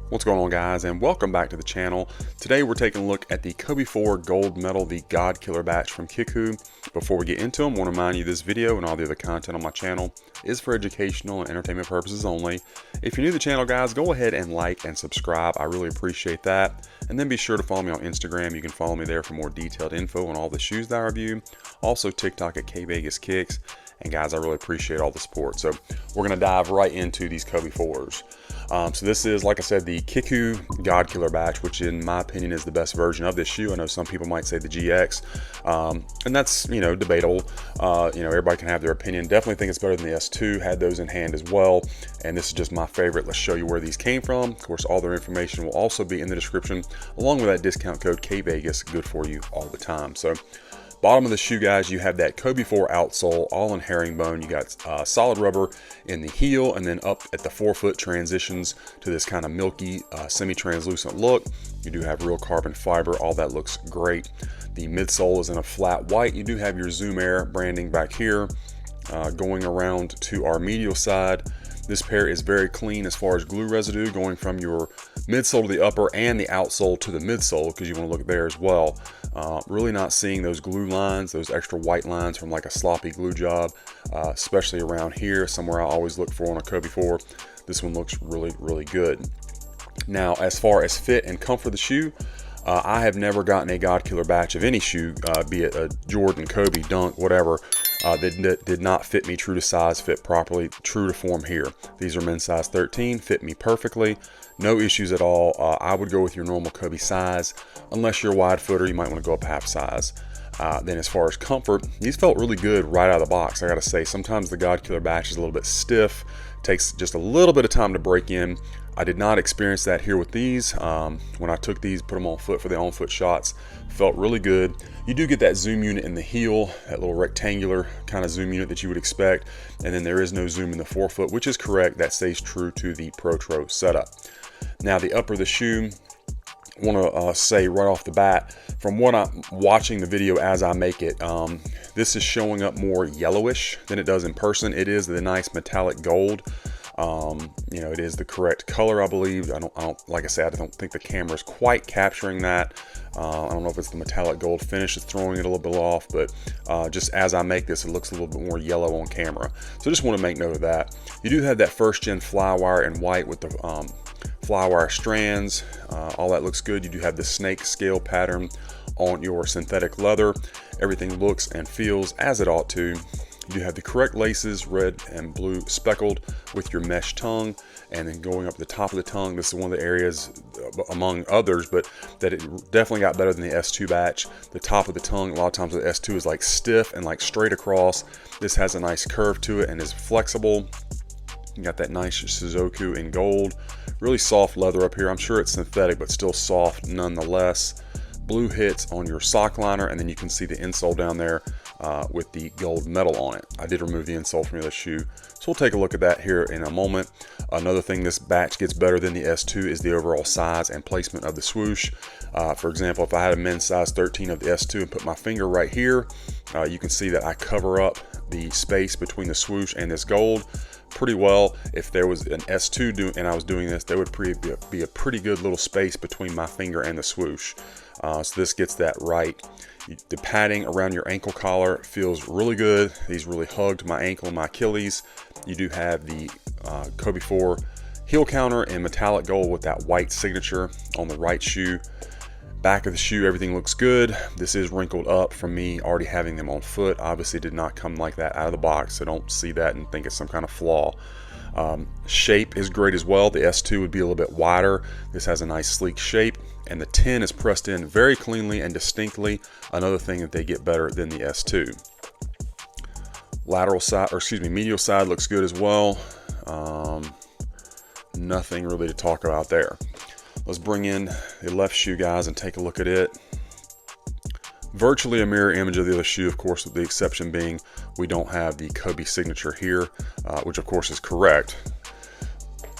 What's going on, guys, and welcome back to the channel. Today we're taking a look at the kvegaskickz gold medal, the God Killer batch from Kickwho. Before we get into them, I want to remind you this video and all the other content on my channel is for educational and entertainment purposes only. If you're new to the channel, guys, go ahead and like and subscribe. I really appreciate that. And then be sure to follow me on Instagram. You can follow me there for more detailed info on all the shoes that I review. Also TikTok at kvegaskickz. And guys, I really appreciate all the support. So we're going to dive right into these kvegaskickz. So this is, like I said, the Kickwho God Killer batch, which in my opinion is the best version of this shoe. I know some people might say the GX, and that's, you know, debatable. Everybody can have their opinion. Definitely think it's better than the S2. Had those in hand as well, and this is just my favorite. Let's show you where these came from. Of course, all their information will also be in the description, along with that discount code KVEGAS, good for you all the time. So bottom of the shoe, guys, you have that Kobe 4 outsole, all in herringbone. You got solid rubber in the heel, and then up at the forefoot transitions to this kind of milky, semi-translucent look. You do have real carbon fiber. All that looks great. The midsole is in a flat white. You do have your Zoom Air branding back here. Going around to our medial side, this pair is very clean as far as glue residue, going from your midsole to the upper and the outsole to the midsole, because you want to look there as well. Really not seeing those glue lines, those extra white lines from like a sloppy glue job, especially around here, somewhere I always look for on a Kobe 4. This one looks really, really good. Now, as far as fit and comfort of the shoe, I have never gotten a God Killer batch of any shoe, be it a Jordan, Kobe, Dunk, whatever, that did not fit me true to size, fit properly, true to form here. These are men's size 13, fit me perfectly. No issues at all. I would go with your normal Kobe size. Unless you're a wide footer, you might want to go up half size. Then as far as comfort, these felt really good right out of the box. I gotta say, sometimes the God Killer batch is a little bit stiff, takes just a little bit of time to break in. I did not experience that here with these. When I took these, put them on foot for the on-foot shots, felt really good. You do get that zoom unit in the heel, that little rectangular kind of zoom unit that you would expect, and then there is no zoom in the forefoot, which is correct. That stays true to the Protro setup. Now the upper of the shoe, I want to say right off the bat, from what I'm watching the video as I make it, this is showing up more yellowish than it does in person. It is the nice metallic gold. It is the correct color, I believe. I don't, like I said, I don't think the camera is quite capturing that. I don't know if it's the metallic gold finish that's throwing it a little bit off, but just as I make this, it looks a little bit more yellow on camera. So just want to make note of that. You do have that first gen flywire in white with the flywire strands. All that looks good. You do have the snake scale pattern on your synthetic leather. Everything looks and feels as it ought to. You do have the correct laces, red and blue speckled with your mesh tongue, and then going up the top of the tongue. This is one of the areas, among others, but that it definitely got better than the S2 batch. The top of the tongue, a lot of times the S2 is like stiff and like straight across. This has a nice curve to it and is flexible. You got that nice Suzuku in gold. Really soft leather up here. I'm sure it's synthetic, but still soft nonetheless. Blue hits on your sock liner, and then you can see the insole down there with the gold metal on it. I did remove the insole from the shoe, so we'll take a look at that here in a moment. Another thing this batch gets better than the S2 is the overall size and placement of the swoosh. For example, if I had a men's size 13 of the S2 and put my finger right here, you can see that I cover up the space between the swoosh and this gold pretty well. If there was an S2 and I was doing this, there would be a pretty good little space between my finger and the swoosh. So this gets that right. The padding around your ankle collar feels really good. These really hugged my ankle and my Achilles. You do have the Kobe 4 heel counter in metallic gold with that white signature on the right shoe. Back of the shoe, everything looks good. This is wrinkled up from me already having them on foot. Obviously did not come like that out of the box, so don't see that and think it's some kind of flaw. Shape is great as well. The S2 would be a little bit wider. This has a nice sleek shape, and the 10 is pressed in very cleanly and distinctly. Another thing that they get better than the S2. Lateral side, or excuse me, medial side looks good as well. Nothing really to talk about there. Let's bring in the left shoe, guys, and take a look at it. Virtually a mirror image of the other shoe, of course, with the exception being we don't have the Kobe signature here, which of course is correct.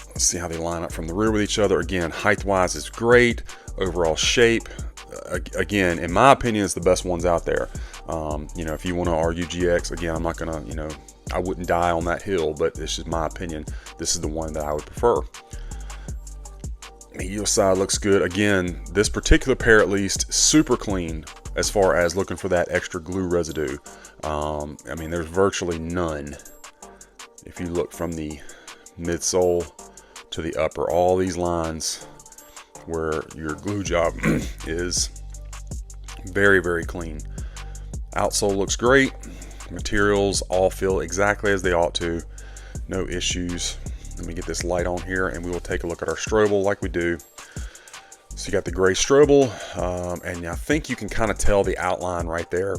Let's see how they line up from the rear with each other. Again, height-wise is great. Overall shape, again, in my opinion, is the best ones out there. If you want to argue GX, again, I'm not gonna, I wouldn't die on that hill, but this is my opinion. This is the one that I would prefer. Medial side looks good. Again, this particular pair at least, super clean as far as looking for that extra glue residue. I mean, there's virtually none. If you look from the midsole to the upper, all these lines where your glue job is, very, very clean. Outsole looks great. Materials all feel exactly as they ought to. No issues. Let me get this light on here and we will take a look at our strobe like we do. So you got the gray strobe, and I think you can kind of tell the outline right there,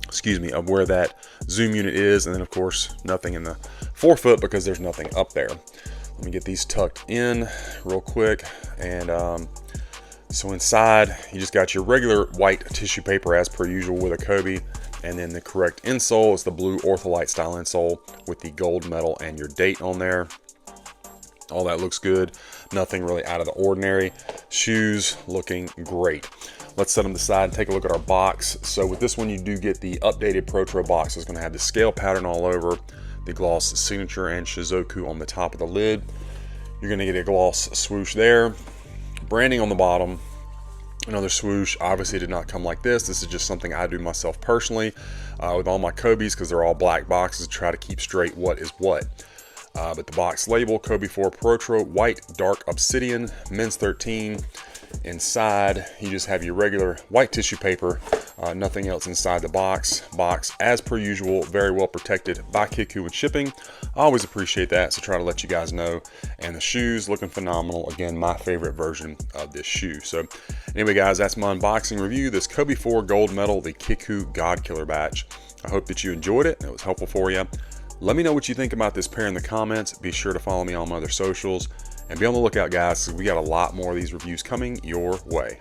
excuse me, of where that zoom unit is. And then of course, nothing in the forefoot because there's nothing up there. Let me get these tucked in real quick. And so inside, you just got your regular white tissue paper as per usual with a Kobe. And then the correct insole is the blue Ortholite style insole with the gold metal and your date on there. All that looks good. Nothing really out of the ordinary. Shoes looking great. Let's set them aside and take a look at our box. So with this one, you do get the updated Protro box. It's going to have the scale pattern all over, the gloss signature and Shizuku on the top of the lid. You're going to get a gloss swoosh there. Branding on the bottom. Another swoosh. Obviously did not come like this. This is just something I do myself personally with all my Kobe's because they're all black boxes to try to keep straight what is what. But the box label, Kobe 4 Protro, white dark obsidian, men's 13. Inside, you just have your regular white tissue paper. Nothing else inside the box. Box, as per usual, very well protected by Kickwho and shipping. I always appreciate that, so try to let you guys know. And the shoes looking phenomenal. Again, my favorite version of this shoe. So anyway, guys, that's my unboxing review. This Kobe 4 gold medal, the Kickwho God Killer batch. I hope that you enjoyed it and it was helpful for you. Let me know what you think about this pair in the comments. Be sure to follow me on my other socials. And be on the lookout, guys, because we got a lot more of these reviews coming your way.